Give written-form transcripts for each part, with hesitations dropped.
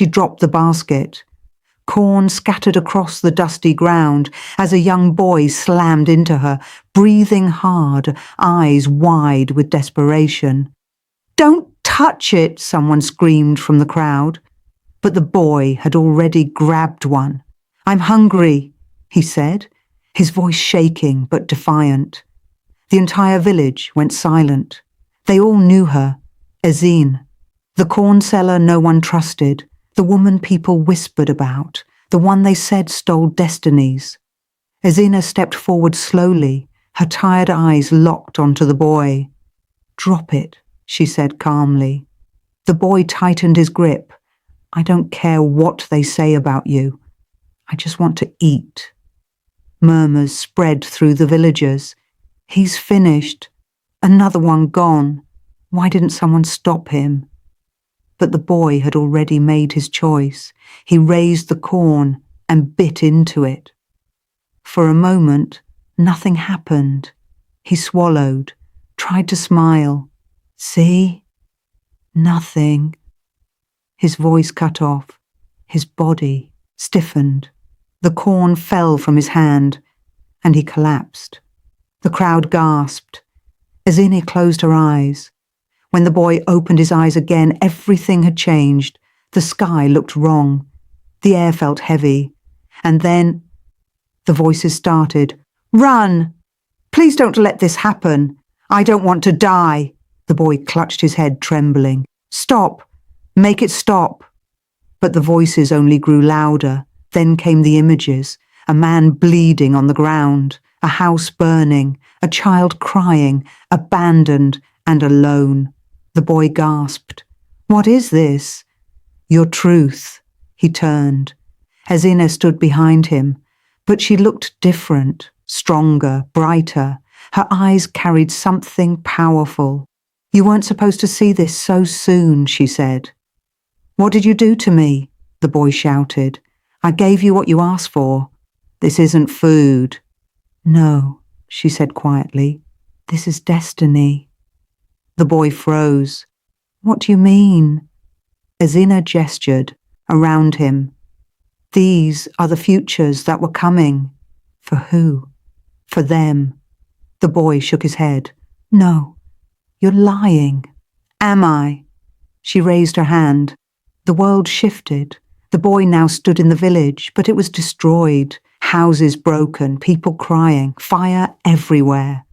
She dropped the basket. Corn scattered across the dusty ground as a young boy slammed into her, breathing hard, eyes wide with desperation. "Don't touch it!" someone screamed from the crowd. But the boy had already grabbed one. "I'm hungry," he said, his voice shaking but defiant. The entire village went silent. They all knew her, Ezinne, the corn seller no one trusted, the woman people whispered about, the one they said stole destinies. Ezinne stepped forward slowly, her tired eyes locked onto the boy. "Drop it," she said calmly. The boy tightened his grip. "I don't care what they say about you. I just want to eat." Murmurs spread through the villagers. "He's finished. Another one gone. Why didn't someone stop him?" But the boy had already made his choice. He raised the corn and bit into it. For a moment, nothing happened. He swallowed, tried to smile. "See? Nothing." His voice cut off. His body stiffened. The corn fell from his hand, and he collapsed. The crowd gasped. Ezinne closed her eyes. When the boy opened his eyes again, everything had changed. The sky looked wrong. The air felt heavy. And then the voices started. "Run! Please don't let this happen. I don't want to die." The boy clutched his head, trembling. "Stop! Make it stop." But the voices only grew louder. Then came the images. A man bleeding on the ground, a house burning, a child crying, abandoned and alone. The boy gasped. "What is this?" "Your truth." He turned. Ezinne stood behind him, but she looked different, stronger, brighter. Her eyes carried something powerful. "You weren't supposed to see this so soon," she said. "What did you do to me?" the boy shouted. "I gave you what you asked for. This isn't food." "No," she said quietly. "This is destiny." The boy froze. "What do you mean?" Ezinne gestured around him. "These are the futures that were coming." "For who?" "For them." The boy shook his head. "No, you're lying." "Am I?" She raised her hand. The world shifted. The boy now stood in the village, but it was destroyed. Houses broken, people crying, fire everywhere.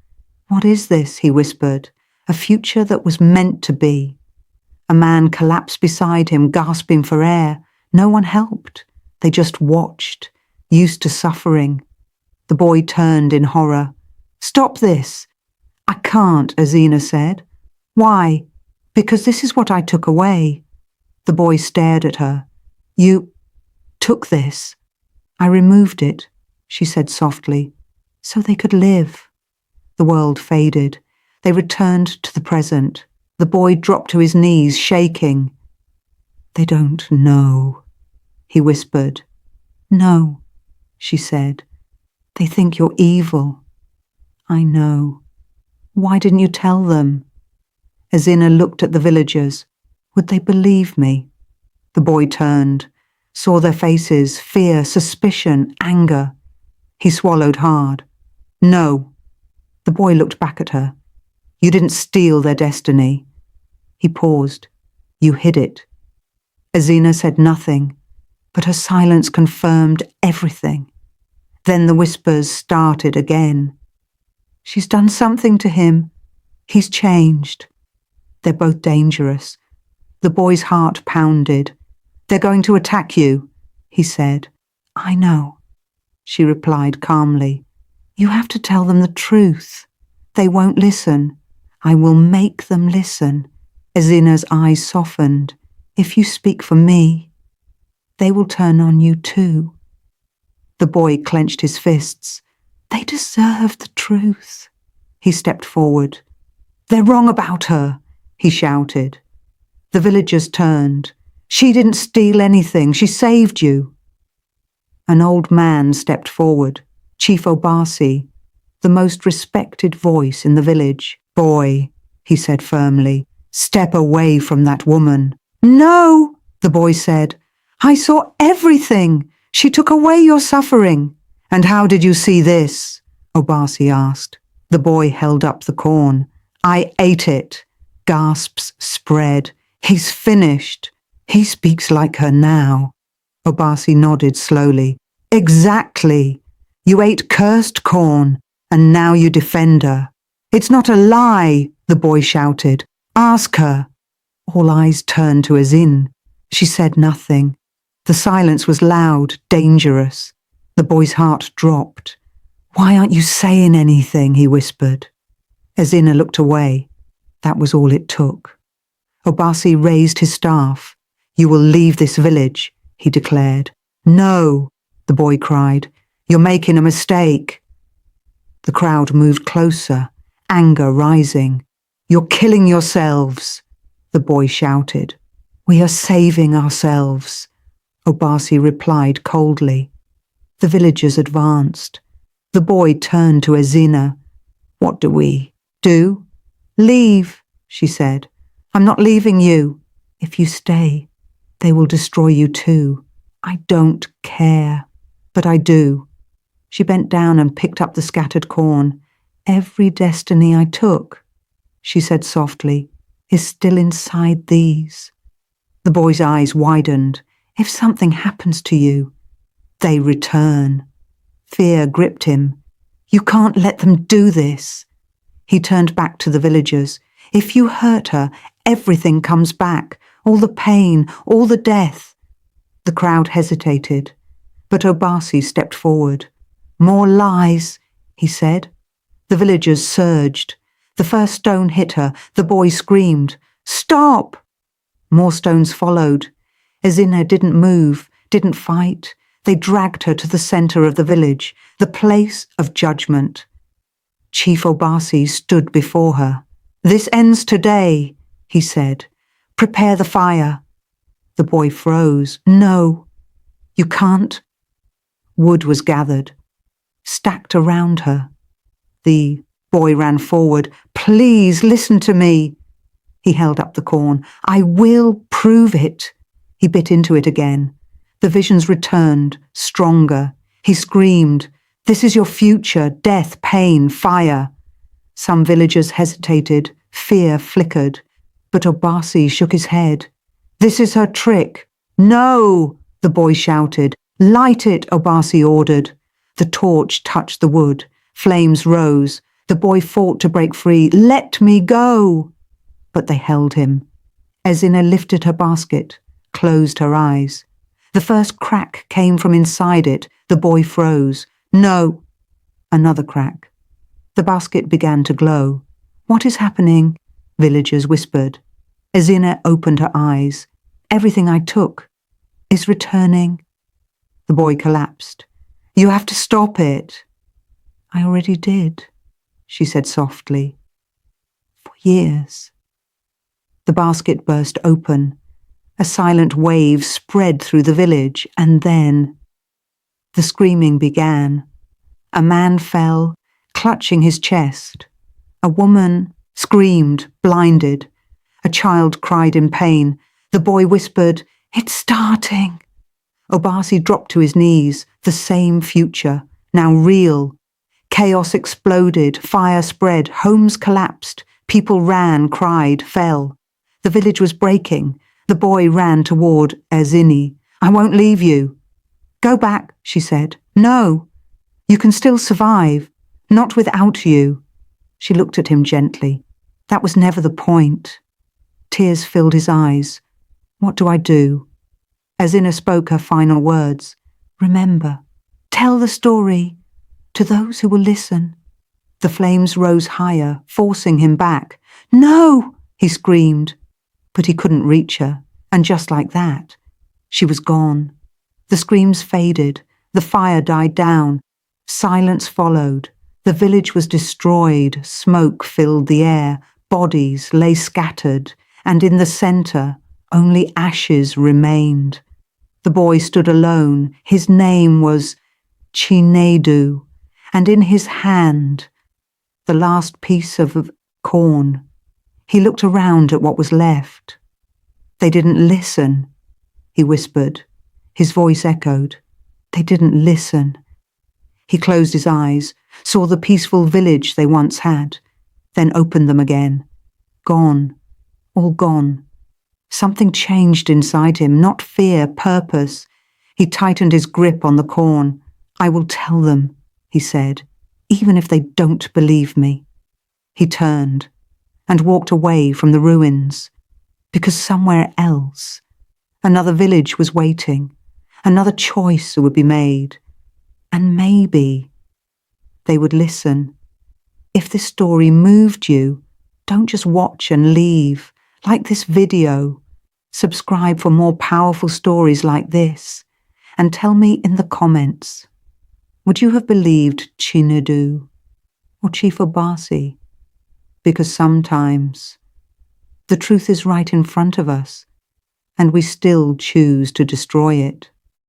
"What is this?" he whispered. "A future that was meant to be." A man collapsed beside him, gasping for air. No one helped. They just watched, used to suffering. The boy turned in horror. "Stop this!" "I can't," Ezinne said. "Why?" "Because this is what I took away." The boy stared at her. "You took this?" "I removed it," she said softly, "so they could live." The world faded. They returned to the present. The boy dropped to his knees, shaking. "They don't know," he whispered. "No," she said. "They think you're evil." "I know. Why didn't you tell them?" Ezinne looked at the villagers. Would they believe me? The boy turned, saw their faces, fear, suspicion, anger. He swallowed hard. "No." The boy looked back at her. "You didn't steal their destiny." He paused. "You hid it." Ezinne said nothing, but her silence confirmed everything. Then the whispers started again. "She's done something to him. He's changed." "They're both dangerous." The boy's heart pounded. "They're going to attack you," he said. "I know," she replied calmly. "You have to tell them the truth. They won't listen. I will make them listen." Ezinne's eyes softened. "If you speak for me, they will turn on you too." The boy clenched his fists. "They deserve the truth." He stepped forward. "They're wrong about her," he shouted. The villagers turned. "She didn't steal anything. She saved you." An old man stepped forward, Chief Obasi, the most respected voice in the village. "Boy," he said firmly, "step away from that woman." "No," the boy said. I saw everything. She took away your suffering. And how did you see this? Obasi asked. The boy held up the corn. I ate it. Gasps spread. He's finished. He speaks like her now. Obasi nodded slowly. Exactly. You ate cursed corn, and now you defend her. It's not a lie, the boy shouted. Ask her. All eyes turned to Ezinne. She said nothing. The silence was loud, dangerous. The boy's heart dropped. Why aren't you saying anything? He whispered. Ezinne looked away. That was all it took. Obasi raised his staff. You will leave this village, he declared. No, the boy cried. You're making a mistake. The crowd moved closer, anger rising. You're killing yourselves, the boy shouted. We are saving ourselves, Obasi replied coldly. The villagers advanced. The boy turned to Ezinne. What do we do? Leave, she said. I'm not leaving you. If you stay, they will destroy you too. I don't care, but I do. She bent down and picked up the scattered corn. Every destiny I took, she said softly, is still inside these. The boy's eyes widened. If something happens to you, they return. Fear gripped him. You can't let them do this. He turned back to the villagers. If you hurt her, everything comes back. All the pain, all the death. The crowd hesitated, but Obasi stepped forward. More lies, he said. The villagers surged. The first stone hit her. The boy screamed, Stop! More stones followed. Ezinne didn't move, didn't fight. They dragged her to the centre of the village, the place of judgment. Chief Obasi stood before her. This ends today, he said. Prepare the fire. The boy froze. No, you can't. Wood was gathered, stacked around her. The boy ran forward. Please listen to me. He held up the corn. I will prove it. He bit into it again. The visions returned, stronger. He screamed, This is your future, death, pain, fire. Some villagers hesitated, fear flickered. But Obasi shook his head. This is her trick. No, the boy shouted. Light it, Obasi ordered. The torch touched the wood. Flames rose. The boy fought to break free. Let me go. But they held him. Ezinne lifted her basket, closed her eyes. The first crack came from inside it. The boy froze. No. Another crack. The basket began to glow. What is happening? Villagers whispered. Ezinne opened her eyes. Everything I took is returning. The boy collapsed. You have to stop it. I already did, she said softly. For years. The basket burst open. A silent wave spread through the village, and then the screaming began. A man fell, clutching his chest. A woman screamed, blinded. A child cried in pain. The boy whispered, It's starting. Obasi dropped to his knees. The same future, now real. Chaos exploded, fire spread, homes collapsed. People ran, cried, fell. The village was breaking. The boy ran toward Ezinne. I won't leave you. Go back, she said. No. You can still survive. Not without you. She looked at him gently. That was never the point. Tears filled his eyes. What do I do? Ezinne spoke her final words. Remember, tell the story to those who will listen. The flames rose higher, forcing him back. No, he screamed. But he couldn't reach her, and just like that, she was gone. The screams faded, the fire died down. Silence followed. The village was destroyed, smoke filled the air, bodies lay scattered, and in the centre only ashes remained. The boy stood alone. His name was Chinedu, and in his hand the last piece of corn. He looked around at what was left. They didn't listen, he whispered. His voice echoed. They didn't listen. He closed his eyes, saw the peaceful village they once had, then opened them again. Gone. All gone. Something changed inside him, not fear, purpose. He tightened his grip on the corn. I will tell them, he said, even if they don't believe me. He turned and walked away from the ruins, because somewhere else, another village was waiting, another choice would be made, and maybe they would listen. If this story moved you, don't just watch and leave. Like this video, subscribe for more powerful stories like this, and tell me in the comments, would you have believed Chinedu or Chief Obasi? Because sometimes the truth is right in front of us, and we still choose to destroy it.